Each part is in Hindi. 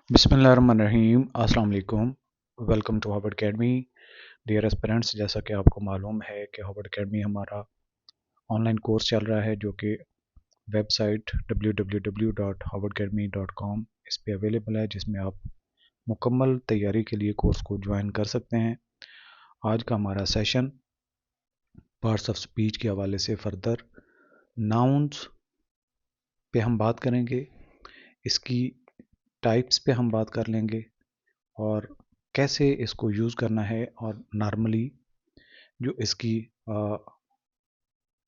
बिस्मिल्लाहिर्रहमानिर्रहीम अस्सलाम वालेकुम। Welcome to Harvard Academy. Dear aspirants, जैसा कि आपको मालूम है कि हार्वर्ड अकेडमी हमारा ऑनलाइन कोर्स चल रहा है जो कि वेबसाइट www.harvardacademy.com इस पे अवेलेबल है, जिसमें आप मुकम्मल तैयारी के लिए कोर्स को ज्वाइन कर सकते हैं। आज का हमारा सेशन पार्ट्स ऑफ स्पीच के हवाले से फर्दर नाउन्स पे हम बात करेंगे, इसकी टाइप्स पे हम बात कर लेंगे और कैसे इसको यूज़ करना है, और नॉर्मली जो इसकी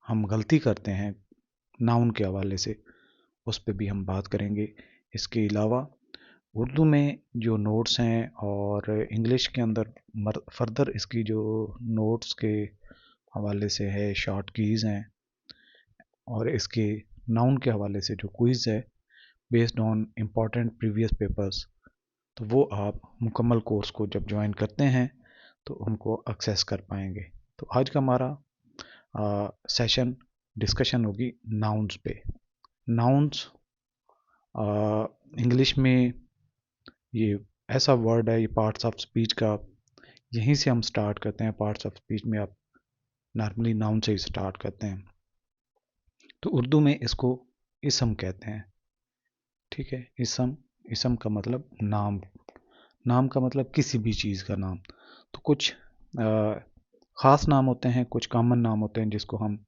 हम गलती करते हैं नाउन के हवाले से, उस पे भी हम बात करेंगे। इसके अलावा उर्दू में जो नोट्स हैं और इंग्लिश के अंदर फर्दर इसकी जो नोट्स के हवाले से है, शॉर्ट कीज़ हैं, और इसके नाउन के हवाले से जो क्विज़ है based on important previous papers, तो वो आप मुकम्मल कोर्स को जब ज्वाइन करते हैं तो उनको एक्सेस कर पाएंगे। तो आज का हमारा सेशन डिस्कशन होगी नाउन्स पे। नाउन्स इंग्लिश में ये ऐसा वर्ड है, ये पार्ट्स ऑफ स्पीच का, यहीं से हम स्टार्ट करते हैं। पार्ट्स ऑफ स्पीच में आप नॉर्मली नाउन से ही स्टार्ट करते हैं। तो उर्दू में इसको इसम कहते हैं। ठीक है, इसम, इसम का मतलब नाम, नाम का मतलब किसी भी चीज़ का नाम। तो कुछ ख़ास नाम होते हैं, कुछ कॉमन नाम होते हैं जिसको हम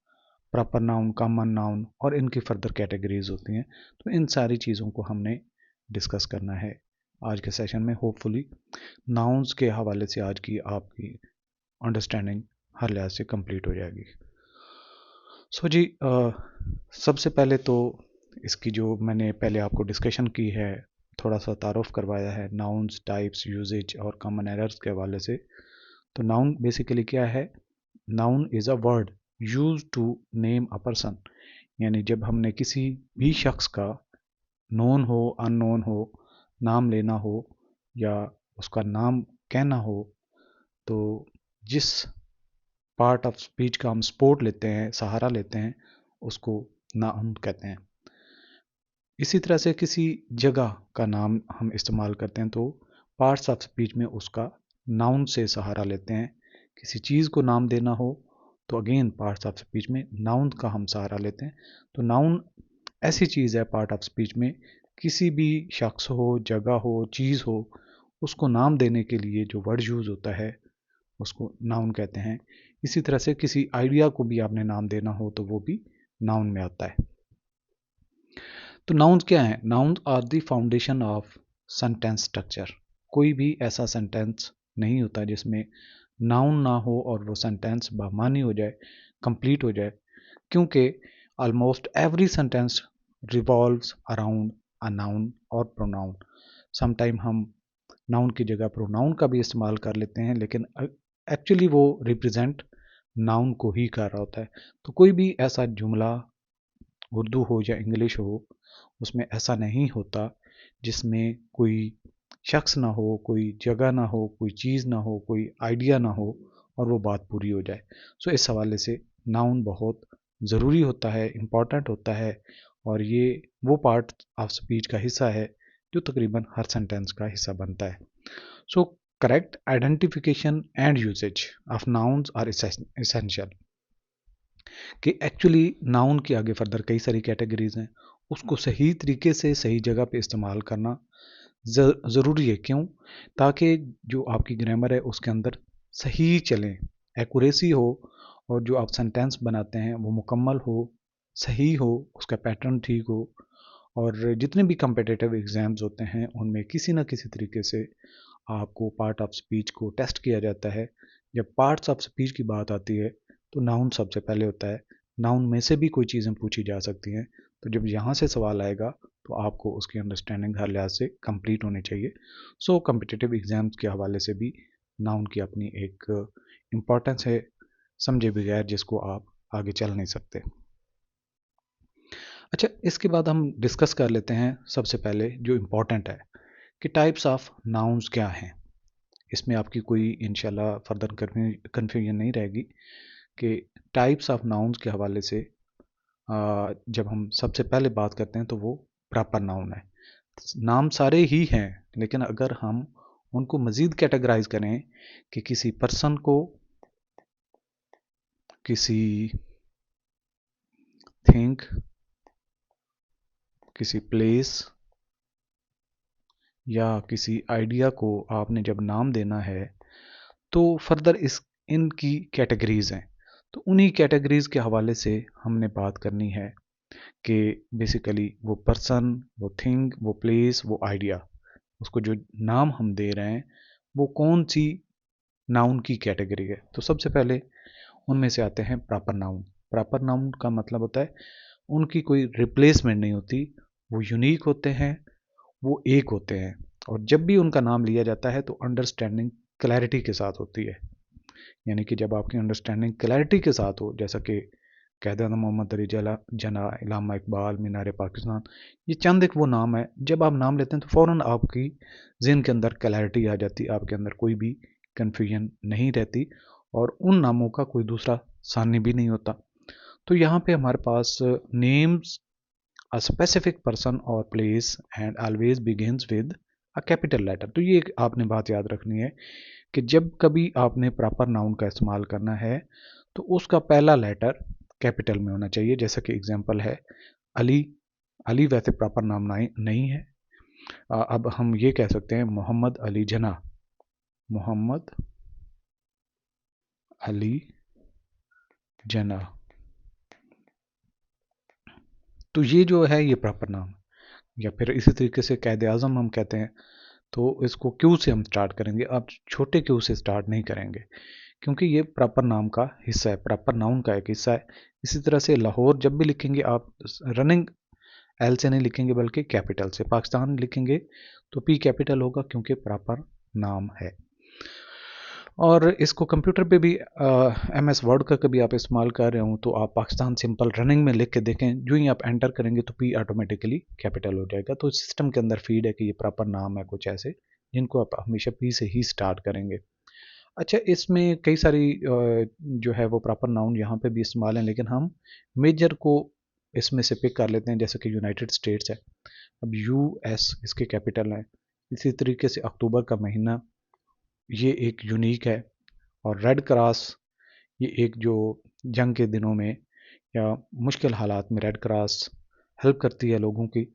प्रॉपर नाउन, कॉमन नाउन, और इनकी फर्दर कैटेगरीज होती हैं। तो इन सारी चीज़ों को हमने डिस्कस करना है आज के सेशन में। होपफुली नाउन्स के हवाले से आज की आपकी अंडरस्टैंडिंग हर लिहाज से कंप्लीट हो जाएगी। सो जी, सबसे पहले तो इसकी जो मैंने पहले आपको डिस्कशन की है, थोड़ा सा तारुफ करवाया है नाउन्स, टाइप्स, यूजेज और कॉमन एरर्स के हवाले से। तो नाउन बेसिकली क्या है? Noun is a word use to name a person, यानी जब हमने किसी भी शख्स का, नोन हो अननोन हो, नाम लेना हो या उसका नाम कहना हो, तो जिस पार्ट ऑफ स्पीच का हम सपोर्ट लेते हैं, सहारा लेते हैं, उसको नाउन कहते हैं। इसी तरह से किसी जगह का नाम हम इस्तेमाल करते हैं तो पार्ट्स ऑफ स्पीच में उसका नाउन से सहारा लेते हैं। किसी चीज़ को नाम देना हो तो अगेन पार्ट्स ऑफ स्पीच में नाउन का हम सहारा लेते हैं। तो नाउन ऐसी चीज़ है पार्ट ऑफ स्पीच में, किसी भी शख्स हो, जगह हो, चीज़ हो, उसको नाम देने के लिए जो वर्ड यूज़ होता है उसको नाउन कहते हैं। इसी तरह से किसी आइडिया को भी आपने नाम देना हो तो वो भी नाउन में आता है। तो नाउन्स क्या हैं? Nouns are the foundation of sentence structure. कोई भी ऐसा सेंटेंस नहीं होता जिसमें नाउन ना हो और वो सेंटेंस बामानी हो जाए, कंप्लीट हो जाए, क्योंकि almost every sentence revolves around a noun और प्रोनाउन। समटाइम हम नाउन की जगह प्रोनाउन का भी इस्तेमाल कर लेते हैं, लेकिन एक्चुअली वो रिप्रेजेंट नाउन को ही कर रहा होता है। तो कोई भी ऐसा जुमला, उर्दू हो या इंग्लिश हो, उसमें ऐसा नहीं होता जिसमें कोई शख्स ना हो, कोई जगह ना हो, कोई चीज़ ना हो, कोई आइडिया ना हो और वो बात पूरी हो जाए। सो इस हवाले से नाउन बहुत ज़रूरी होता है, इम्पॉर्टेंट होता है, और ये वो पार्ट ऑफ स्पीच का हिस्सा है जो तकरीबन हर सेंटेंस का हिस्सा बनता है। So correct identification and usage of nouns are essential. कि एक्चुअली नाउन के आगे फर्दर कई सारी कैटेगरीज हैं, उसको सही तरीके से सही जगह पे इस्तेमाल करना ज़रूरी है। क्यों? ताकि जो आपकी ग्रामर है उसके अंदर सही चलें, एक्यूरेसी हो, और जो आप सेंटेंस बनाते हैं वो मुकम्मल हो, सही हो, उसका पैटर्न ठीक हो। और जितने भी कम्पिटिटिव एग्ज़ाम्स होते हैं उनमें किसी ना किसी तरीके से आपको पार्ट ऑफ स्पीच को टेस्ट किया जाता है। जब पार्ट्स ऑफ स्पीच की बात आती है तो नाउन सबसे पहले होता है। नाउन में से भी कोई चीज़ें पूछी जा सकती हैं। तो जब यहाँ से सवाल आएगा तो आपको उसकी अंडरस्टैंडिंग हर लिहाज से कंप्लीट होनी चाहिए। सो कम्पिटिटिव एग्ज़ाम्स के हवाले से भी नाउन की अपनी एक इम्पॉर्टेंस है, समझे बगैर जिसको आप आगे चल नहीं सकते। अच्छा, इसके बाद हम डिस्कस कर लेते हैं सबसे पहले जो इम्पोर्टेंट है कि टाइप्स ऑफ नाउन्स क्या हैं। इसमें आपकी कोई इंशाल्लाह फर्दर कन्फ्यूजन नहीं रहेगी कि टाइप्स ऑफ नाउन्स के हवाले से जब हम सबसे पहले बात करते हैं तो वो प्रॉपर नाउन है। नाम सारे ही हैं, लेकिन अगर हम उनको मज़ीद कैटेगराइज करें कि किसी पर्सन को, किसी थिंग, किसी प्लेस या किसी आइडिया को आपने जब नाम देना है, तो फर्दर इस इनकी कैटेगरीज हैं। तो उन्हीं कैटेगरीज के हवाले से हमने बात करनी है कि बेसिकली वो पर्सन, वो थिंग, वो प्लेस, वो आइडिया, उसको जो नाम हम दे रहे हैं वो कौन सी नाउन की कैटेगरी है। तो सबसे पहले उनमें से आते हैं प्रॉपर नाउन। प्रॉपर नाउन का मतलब होता है उनकी कोई रिप्लेसमेंट नहीं होती, वो यूनिक होते हैं, वो एक होते हैं, और जब भी उनका नाम लिया जाता है तो अंडरस्टैंडिंग क्लैरिटी के साथ होती है। यानी कि जब आपकी अंडरस्टैंडिंग क्लैरिटी के साथ हो, जैसा कि कैद मोहम्मद अली जना, इलामा इकबाल, मीनार पाकिस्तान, ये चंद एक वो नाम है, जब आप नाम लेते हैं तो फ़ौरन आपकी ज़हन के अंदर क्लैरिटी आ जाती, आपके अंदर कोई भी कन्फ्यूजन नहीं रहती, और उन नामों का कोई दूसरा सानी भी नहीं होता। तो यहाँ पे हमारे पास नेम्स अ स्पेसिफिक पर्सन और place and always begins with a capital letter. तो ये एक आपने बात याद रखनी है कि जब कभी आपने प्रॉपर नाउन का इस्तेमाल करना है तो उसका पहला लेटर कैपिटल में होना चाहिए। जैसा कि एग्जांपल है अली। अली वैसे प्रॉपर नाम नहीं है। अब हम ये कह सकते हैं मोहम्मद अली जना, मोहम्मद अली जना। तो ये जो है ये प्रॉपर नाम। या फिर इसी तरीके से कैद आज़म हम कहते हैं, तो इसको क्यू से हम स्टार्ट करेंगे, आप छोटे क्यू से स्टार्ट नहीं करेंगे, क्योंकि ये प्रॉपर नाम का हिस्सा है, प्रॉपर नाउन का एक हिस्सा है। इसी तरह से लाहौर जब भी लिखेंगे आप रनिंग एल से नहीं लिखेंगे बल्कि कैपिटल से। पाकिस्तान लिखेंगे तो पी कैपिटल होगा क्योंकि प्रॉपर नाम है। और इसको कंप्यूटर पे भी एम एस वर्ड का कभी आप इस्तेमाल कर रहे हो तो आप पाकिस्तान सिंपल रनिंग में लिख के देखें, जो ही आप एंटर करेंगे तो पी ऑटोमेटिकली कैपिटल हो जाएगा। तो सिस्टम के अंदर फीड है कि ये प्रॉपर नाम है कुछ ऐसे जिनको आप हमेशा पी से ही स्टार्ट करेंगे। अच्छा, इसमें कई सारी जो है वो प्रॉपर नाउन यहाँ पे भी इस्तेमाल हैं, लेकिन हम मेजर को इसमें से पिक कर लेते हैं। जैसे कि यूनाइटेड स्टेट्स है, अब यू एस इसके कैपिटल हैं। इसी तरीके से अक्टूबर का महीना ये एक यूनिक है, और रेड क्रॉस ये एक जो जंग के दिनों में या मुश्किल हालात में रेड क्रॉस हेल्प करती है लोगों की।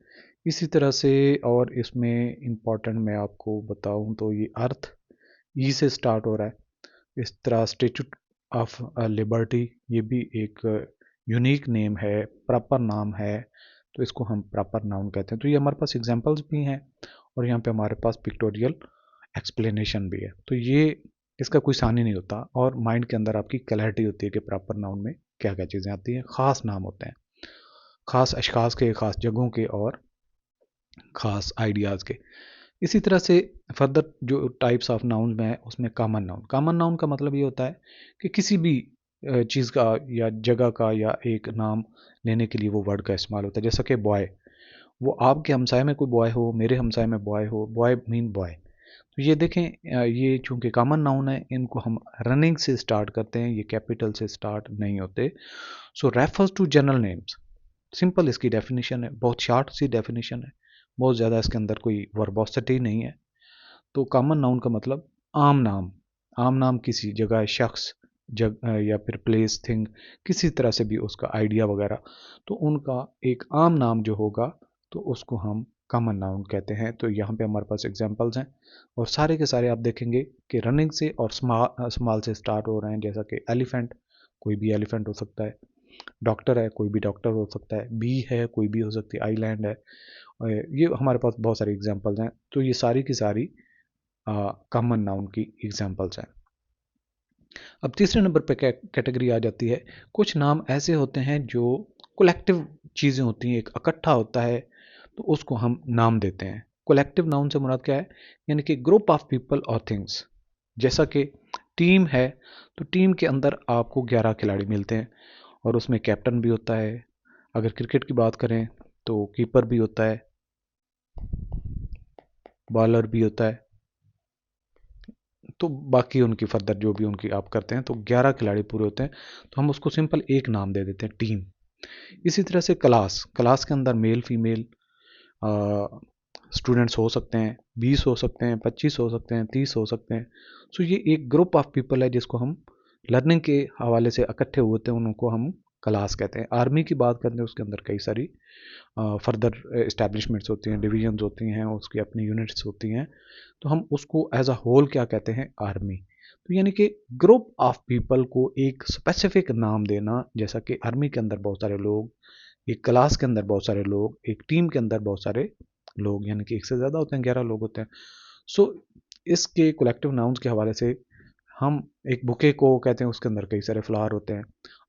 इसी तरह से और इसमें इम्पॉर्टेंट मैं आपको बताऊं तो ये अर्थ ई से स्टार्ट हो रहा है। इस तरह स्टेचू ऑफ लिबर्टी ये भी एक यूनिक नेम है, प्रॉपर नाम है, तो इसको हम प्रॉपर नाउन कहते हैं। तो ये हमारे पास एग्जांपल्स भी हैं और यहाँ पे हमारे पास पिक्टोरियल एक्सप्लेनेशन भी है। तो ये इसका कोई सानी नहीं होता, और माइंड के अंदर आपकी क्लैरिटी होती है कि प्रॉपर नाउन में क्या क्या चीज़ें आती हैं। ख़ास नाम होते हैं, ख़ास अशखास के, ख़ास जगहों के, और ख़ास आइडियाज़ के। इसी तरह से फर्दर जो टाइप्स ऑफ नाउन में है उसमें कॉमन नाउन। कॉमन नाउन का मतलब ये होता है कि किसी भी चीज़ का या जगह का या एक नाम लेने के लिए वो वर्ड का इस्तेमाल होता है। जैसा कि बॉय, वो आपके हमसाए में कोई बॉय हो, मेरे हमसाए में बॉय हो, बॉय मीन बॉय। तो ये देखें, ये चूंकि कॉमन नाउन है, इनको हम रनिंग से स्टार्ट करते हैं, ये कैपिटल से स्टार्ट नहीं होते। So refers to general names, simple इसकी डेफिनेशन है, बहुत शार्ट सी डेफिनेशन है, बहुत ज़्यादा इसके अंदर कोई वर्बोसिटी नहीं है। तो कॉमन नाउन का मतलब आम नाम। आम नाम किसी जगह, शख्स, या फिर प्लेस, थिंग, किसी तरह से भी उसका आइडिया वगैरह, तो उनका एक आम नाम जो होगा तो उसको हम कॉमन नाउन कहते हैं। तो यहाँ पे हमारे पास एग्जांपल्स हैं, और सारे के सारे आप देखेंगे कि रनिंग से और स्मॉल से स्टार्ट हो रहे हैं। जैसा कि एलिफेंट, कोई भी एलिफेंट हो सकता है। डॉक्टर है, कोई भी डॉक्टर हो सकता है। बी है, कोई भी हो सकती है। आइलैंड है। ये हमारे पास बहुत सारे एग्जांपल्स हैं। तो ये सारी की सारी कॉमन नाउन की एग्जांपल्स हैं। अब तीसरे नंबर पे कैटेगरी आ जाती है, कुछ नाम ऐसे होते हैं जो कलेक्टिव चीज़ें होती हैं, एक इकट्ठा होता है, तो उसको हम नाम देते हैं। कलेक्टिव नाउन से मुराद क्या है? यानी कि ग्रुप ऑफ पीपल और थिंग्स। जैसा कि टीम है, तो टीम के अंदर आपको 11 खिलाड़ी मिलते हैं, और उसमें कैप्टन भी होता है। अगर क्रिकेट की बात करें तो कीपर भी होता है, बॉलर भी होता है, तो बाकी उनकी फर्दर जो भी उनकी आप करते हैं, तो 11 खिलाड़ी पूरे होते हैं, तो हम उसको सिंपल एक नाम दे देते हैं, टीम। इसी तरह से क्लास, क्लास के अंदर मेल फीमेल स्टूडेंट्स हो सकते हैं, 20 हो सकते हैं, 25 हो सकते हैं, 30 हो सकते हैं। सो ये एक ग्रुप ऑफ पीपल है जिसको हम लर्निंग के हवाले से इकट्ठे हुए थे, उनको हम क्लास कहते हैं। आर्मी की बात करते हैं, उसके अंदर कई सारी फर्दर इस्टेब्लिशमेंट्स होती हैं, डिवीजन्स होती हैं, उसकी अपनी यूनिट्स होती हैं। तो हम उसको एज अ होल क्या कहते हैं, आर्मी। तो यानी कि ग्रुप ऑफ पीपल को एक स्पेसिफिक नाम देना, जैसा कि आर्मी के अंदर बहुत सारे लोग, एक क्लास के अंदर बहुत सारे लोग, एक टीम के अंदर बहुत सारे लोग, यानी कि एक से ज़्यादा होते हैं, 11 लोग होते हैं। सो इसके कलेक्टिव नाउन्स के हवाले से हम एक बुके को कहते हैं, उसके अंदर कई सारे फ्लावर होते हैं।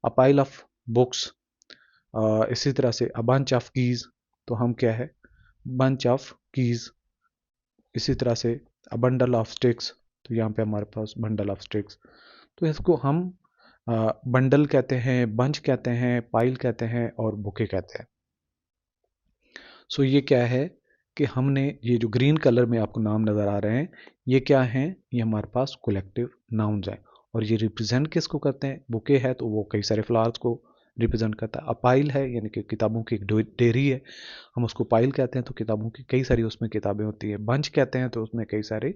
अ पाइल ऑफ बुक्स, इसी तरह से अ बंच ऑफ कीज, तो हम क्या है, बंच ऑफ कीज। इसी तरह से अ बंडल ऑफ स्टिक्स, तो यहाँ पे हमारे पास बंडल ऑफ स्टिक्स। तो इसको हम बंडल कहते हैं, बंच कहते हैं, पाइल कहते हैं और बुके कहते हैं। सो ये क्या है कि हमने ये जो ग्रीन कलर में आपको नाम नज़र आ रहे हैं, ये क्या हैं, ये हमारे पास कलेक्टिव नाउन्स हैं। और ये रिप्रेजेंट किसको करते हैं, बुके है तो वो कई सारे फ्लावर्स को रिप्रेजेंट करता है। पाइल है यानी कि किताबों की एक डेयरी है, हम उसको पाइल कहते हैं, तो किताबों की कई सारी उसमें किताबें होती हैं। बंच कहते हैं तो उसमें कई सारी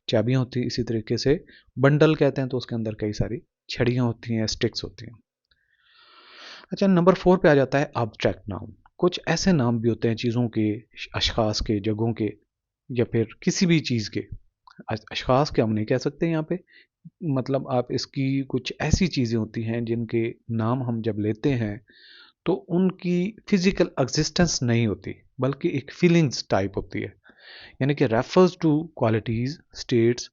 चाबियाँ होती हैं। इसी तरीके से बंडल कहते हैं तो उसके अंदर कई सारी छड़ियाँ होती हैं, स्टिक्स होती हैं। अच्छा, नंबर 4 पे आ जाता है एब्स्ट्रैक्ट नाउन। कुछ ऐसे नाम भी होते हैं चीज़ों के, अशखास के, जगहों के, या फिर किसी भी चीज़ के। अशखास के हम नहीं कह सकते यहाँ पे, मतलब आप इसकी कुछ ऐसी चीज़ें होती हैं जिनके नाम हम जब लेते हैं तो उनकी फिजिकल एग्जिस्टेंस नहीं होती, बल्कि एक फीलिंग्स टाइप होती है, यानी कि रेफर्स टू क्वालिटीज़, स्टेट्स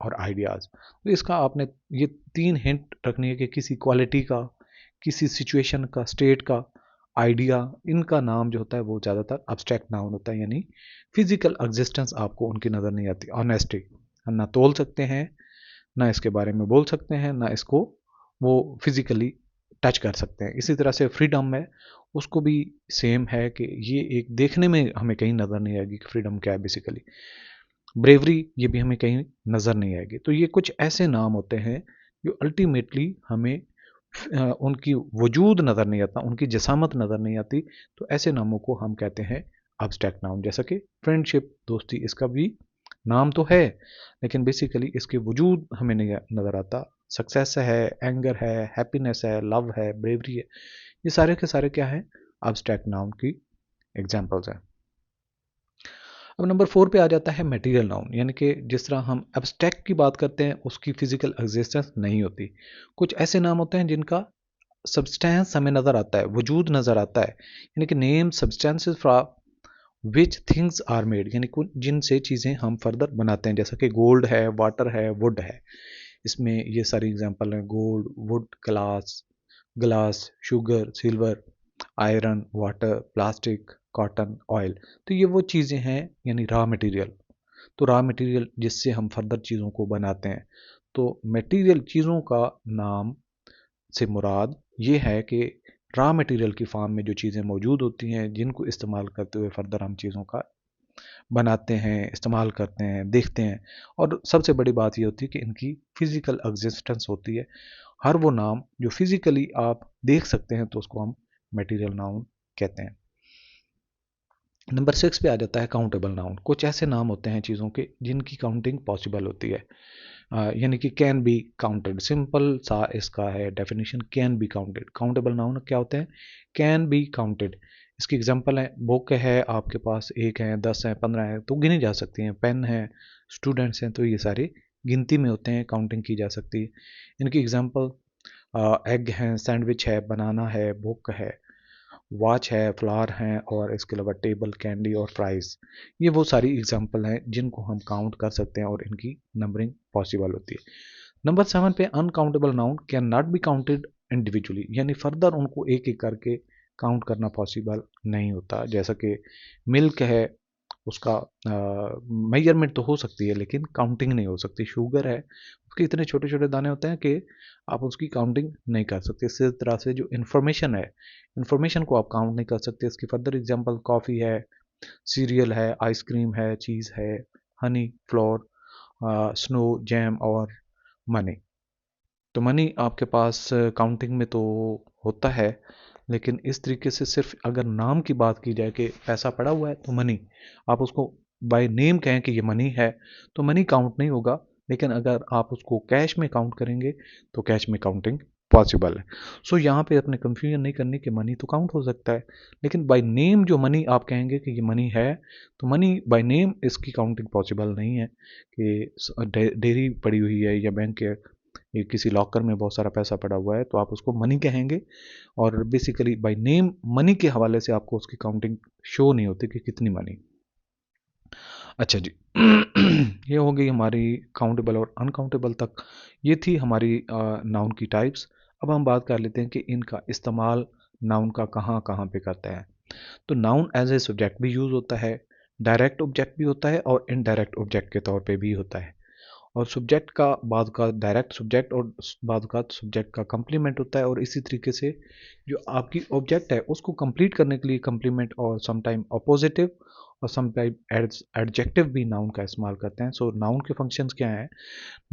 और आइडियाज़। तो इसका आपने ये 3 हिंट रखनी है कि किसी क्वालिटी का, किसी सिचुएशन का, स्टेट का, आइडिया, इनका नाम जो होता है वो ज़्यादातर अब्स्ट्रैक्ट नाउन होता है, यानी फिजिकल एग्जिस्टेंस आपको उनकी नज़र नहीं आती। ऑनेस्टी, हम ना तोल सकते हैं, ना इसके बारे में बोल सकते हैं, ना इसको वो फिजिकली टच कर सकते हैं। इसी तरह से फ्रीडम है, उसको भी सेम है कि ये एक देखने में हमें कहीं नज़र नहीं आएगी कि फ्रीडम क्या है बेसिकली। ब्रेवरी, ये भी हमें कहीं नज़र नहीं आएगी। तो ये कुछ ऐसे नाम होते हैं जो अल्टीमेटली हमें उनकी वजूद नज़र नहीं आता, उनकी जसामत नज़र नहीं आती। तो ऐसे नामों को हम कहते हैं अब्स्ट्रैक्ट नाउन। जैसा कि फ्रेंडशिप, दोस्ती, इसका भी नाम तो है लेकिन बेसिकली इसके वजूद हमें नहीं नज़र आता। सक्सेस है, एंगर है, हैप्पीनेस है, लव है, ब्रेवरी है, ये सारे के सारे क्या हैं, अब्स्ट्रैक्ट नाउन की एग्जाम्पल्स हैं। अब नंबर 4 पे आ जाता है मटेरियल नाउन, यानी कि जिस तरह हम एब्स्ट्रैक्ट की बात करते हैं उसकी फिजिकल एग्जिस्टेंस नहीं होती। कुछ ऐसे नाम होते हैं जिनका सब्सटेंस हमें नज़र आता है, वजूद नज़र आता है, यानी कि name substances from which things are made, यानी कुछ जिनसे चीज़ें हम फर्दर बनाते हैं, जैसा कि गोल्ड है, वाटर है, वुड है। इसमें ये सारी एग्जांपल हैं, gold, would, glass, glass, sugar, silver, iron, water, plastic, cotton, oil. तो ये वो चीज़ें हैं, यानी रॉ मटेरियल। तो रॉ मटेरियल जिससे हम फर्दर चीज़ों को बनाते हैं। तो मटेरियल चीज़ों का नाम से मुराद ये है कि रॉ मटेरियल की फॉर्म में जो चीज़ें मौजूद होती हैं, जिनको इस्तेमाल करते हुए फर्दर हम चीज़ों का बनाते हैं, इस्तेमाल करते हैं, देखते हैं। और सबसे बड़ी बात ये होती है कि इनकी फिजिकल एग्जिस्टेंस होती है। हर वो नाम जो फिजिकली आप देख सकते हैं तो उसको हम मटेरियल नाउन कहते हैं। नंबर 6 पे आ जाता है काउंटेबल नाउन। कुछ ऐसे नाम होते हैं चीज़ों के जिनकी काउंटिंग पॉसिबल होती है, यानी कि कैन बी काउंटेड। सिंपल सा इसका है definition, can be counted. Countable noun क्या होते हैं, कैन बी काउंटेड। इसकी एग्जांपल है, बुक है आपके पास, 1 है, 10 है, 15 है, तो गिनी जा सकती हैं। पेन है, स्टूडेंट्स हैं, तो ये सारे गिनती में होते हैं, काउंटिंग की जा सकती है। इनकी एग्जांपल एग है, सैंडविच है, बनाना है, बुक है, वॉच है, फ्लावर हैं, और इसके अलावा टेबल, कैंडी और फ्राइज़। ये वो सारी एग्जांपल हैं जिनको हम काउंट कर सकते हैं और इनकी नंबरिंग पॉसिबल होती है। नंबर 7 पे uncountable noun can not be counted individually, यानी फर्दर उनको एक एक करके काउंट करना पॉसिबल नहीं होता। जैसा कि मिल्क है, उसका मेजरमेंट तो हो सकती है लेकिन काउंटिंग नहीं हो सकती। शुगर है, उसके इतने छोटे छोटे दाने होते हैं कि आप उसकी काउंटिंग नहीं कर सकते। इसी तरह से जो इन्फॉर्मेशन है, इन्फॉर्मेशन को आप काउंट नहीं कर सकते। इसकी फर्दर एग्जांपल कॉफ़ी है, सीरियल है, आइसक्रीम है, चीज़ है, हनी, फ्लोर, स्नो, जैम और मनी। तो मनी आपके पास काउंटिंग में तो होता है लेकिन इस तरीके से सिर्फ अगर नाम की बात की जाए कि पैसा पड़ा हुआ है तो मनी, आप उसको बाय नेम कहें कि ये मनी है, तो मनी काउंट नहीं होगा। लेकिन अगर आप उसको कैश में काउंट करेंगे तो कैश में काउंटिंग पॉसिबल है। सो यहाँ पे अपने कंफ्यूजन नहीं करनी कि मनी तो काउंट हो सकता है, लेकिन बाय नेम जो मनी आप कहेंगे कि ये मनी है, तो मनी बाय नेम इसकी काउंटिंग पॉसिबल नहीं है कि डेयरी पड़ी हुई है या बैंक के ये किसी लॉकर में बहुत सारा पैसा पड़ा हुआ है तो आप उसको मनी कहेंगे। और बेसिकली बाय नेम मनी के हवाले से आपको उसकी काउंटिंग शो नहीं होती कि कितनी मनी। अच्छा जी। ये हो गई हमारी काउंटेबल और अनकाउंटेबल तक। ये थी हमारी नाउन की टाइप्स। अब हम बात कर लेते हैं कि इनका इस्तेमाल नाउन का कहाँ कहाँ पे करते हैं। तो नाउन एज ए सब्जेक्ट भी यूज़ होता है, डायरेक्ट ऑब्जेक्ट भी होता है और इनडायरेक्ट ऑब्जेक्ट के तौर पे भी होता है। और सब्जेक्ट का बाद का डायरेक्ट सब्जेक्ट और बाद का सब्जेक्ट का कंप्लीमेंट होता है। और इसी तरीके से जो आपकी ऑब्जेक्ट है उसको कंप्लीट करने के लिए कंप्लीमेंट और समटाइम अपोजिटिव और समटाइम एडजेक्टिव भी नाउन का इस्तेमाल करते हैं। सो नाउन के फंक्शंस क्या हैं?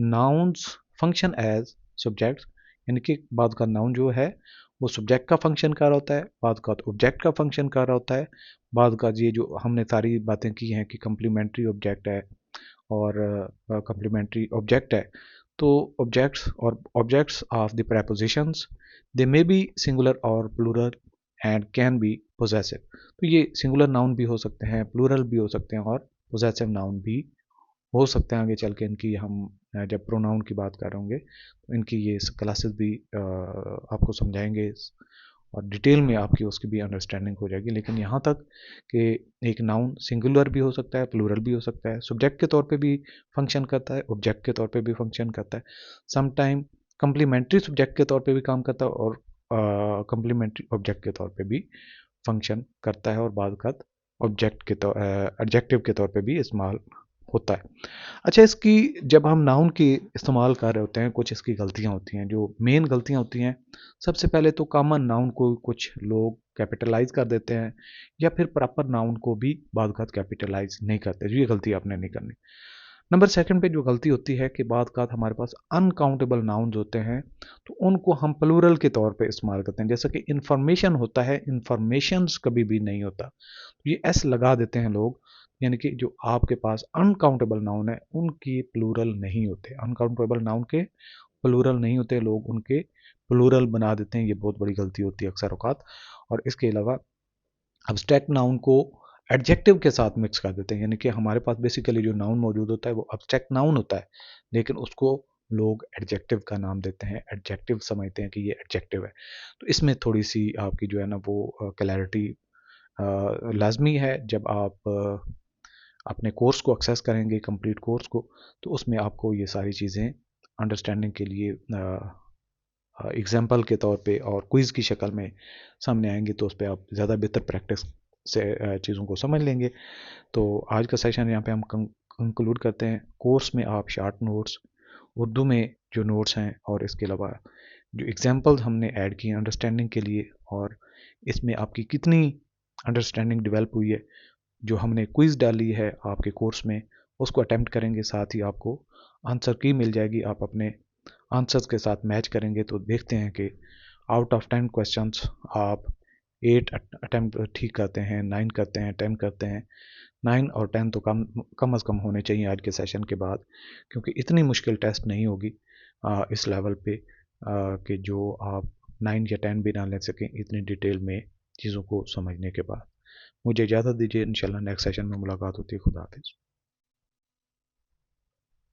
नाउन्स फंक्शन एज सब्जेक्ट, यानी कि बाद का नाउन जो है वो सब्जेक्ट का फंक्शन कर रहा होता है, बाद का ऑब्जेक्ट का फंक्शन कर रहा होता है। बाद का ये जो हमने सारी बातें की हैं कि कम्प्लीमेंट्री ऑब्जेक्ट है और कम्प्लीमेंट्री ऑब्जेक्ट है, तो objects of the prepositions they may be singular और plural and can be possessive. तो ये सिंगुलर नाउन भी हो सकते हैं, प्लूरल भी हो सकते हैं और पोजेसिव नाउन भी हो सकते हैं। आगे चल के इनकी हम जब प्रोनाउन की बात कर रहे होंगे तो इनकी ये क्लासेस भी आपको समझाएंगे और डिटेल में आपकी उसकी भी अंडरस्टैंडिंग हो जाएगी। लेकिन यहाँ तक कि एक नाउन सिंगुलर भी हो सकता है, प्लूरल भी हो सकता है, सब्जेक्ट के तौर पे भी फंक्शन करता है, ऑब्जेक्ट के तौर पे भी फंक्शन करता है, समटाइम कम्प्लीमेंट्री सब्जेक्ट के तौर पे भी काम करता है और कम्प्लीमेंट्री ऑब्जेक्ट के तौर पे भी फंक्शन करता है और बाद का ऑब्जेक्ट के तौर एडजेक्टिव के तौर पे भी इस्तेमाल होता है। अच्छा, इसकी जब हम नाउन की इस्तेमाल कर रहे होते हैं कुछ इसकी गलतियाँ होती हैं, जो मेन गलतियाँ होती हैं। सबसे पहले तो कॉमन नाउन को कुछ लोग कैपिटलाइज कर देते हैं या फिर प्रॉपर नाउन को भी बाद का कैपिटलाइज नहीं करते। ये गलती आपने नहीं करनी। नंबर सेकंड पे जो गलती होती है कि बाद का हमारे पास अनकाउंटेबल नाउन्स होते हैं तो उनको हम प्लूरल के तौर पे इस्तेमाल करते हैं। जैसा कि इंफॉर्मेशन होता है, इंफॉर्मेशंस कभी भी नहीं होता, तो ये एस लगा देते हैं लोग। यानी कि जो आपके पास अनकाउंटेबल नाउन है उनकी प्लूरल नहीं होते, अनकाउंटेबल नाउन के प्लूरल नहीं होते, लोग उनके प्लूरल बना देते हैं। ये बहुत बड़ी गलती होती है अक्सर औकात। और इसके अलावा अब्स्ट्रैक्ट नाउन को एडजेक्टिव के साथ मिक्स कर देते हैं। यानी कि हमारे पास बेसिकली जो नाउन मौजूद होता है वो अब्स्ट्रैक्ट नाउन होता है, लेकिन उसको लोग एडजेक्टिव का नाम देते हैं, एडजेक्टिव समझते हैं कि ये एडजेक्टिव है। तो इसमें थोड़ी सी आपकी जो है ना वो क्लैरिटी लाजमी है। जब आप अपने कोर्स को एक्सेस करेंगे, कंप्लीट कोर्स को, तो उसमें आपको ये सारी चीज़ें अंडरस्टैंडिंग के लिए एग्जाम्पल के तौर पे और क्विज़ की शक्ल में सामने आएंगे, तो उस पर आप ज़्यादा बेहतर प्रैक्टिस से चीज़ों को समझ लेंगे। तो आज का सेशन यहाँ पे हम कंक्लूड करते हैं। कोर्स में आप शार्ट नोट्स, उर्दू में जो नोट्स हैं और इसके अलावा जो एग्जाम्पल्स हमने ऐड किए अंडरस्टैंडिंग के लिए, और इसमें आपकी कितनी अंडरस्टैंडिंग डेवलप हुई है, जो हमने क्विज़ डाली है आपके कोर्स में, उसको अटेम्प्ट करेंगे। साथ ही आपको आंसर की मिल जाएगी। आप अपने आंसर्स के साथ मैच करेंगे तो देखते हैं कि आउट ऑफ 10 क्वेश्चंस आप 8 अटेम्प्ट ठीक करते हैं, 9 करते हैं, 10 करते हैं। 9 और 10 तो कम अज़ कम होने चाहिए आज के सेशन के बाद, क्योंकि इतनी मुश्किल टेस्ट नहीं होगी इस लेवल पे कि जो आप 9 या 10 भी ना ले सकें इतनी डिटेल में चीज़ों को समझने के बाद। मुझे इजाज़त दीजिए, इंशाल्लाह नेक्स्ट सेशन में मुलाकात होती है। खुदा हाफिज़।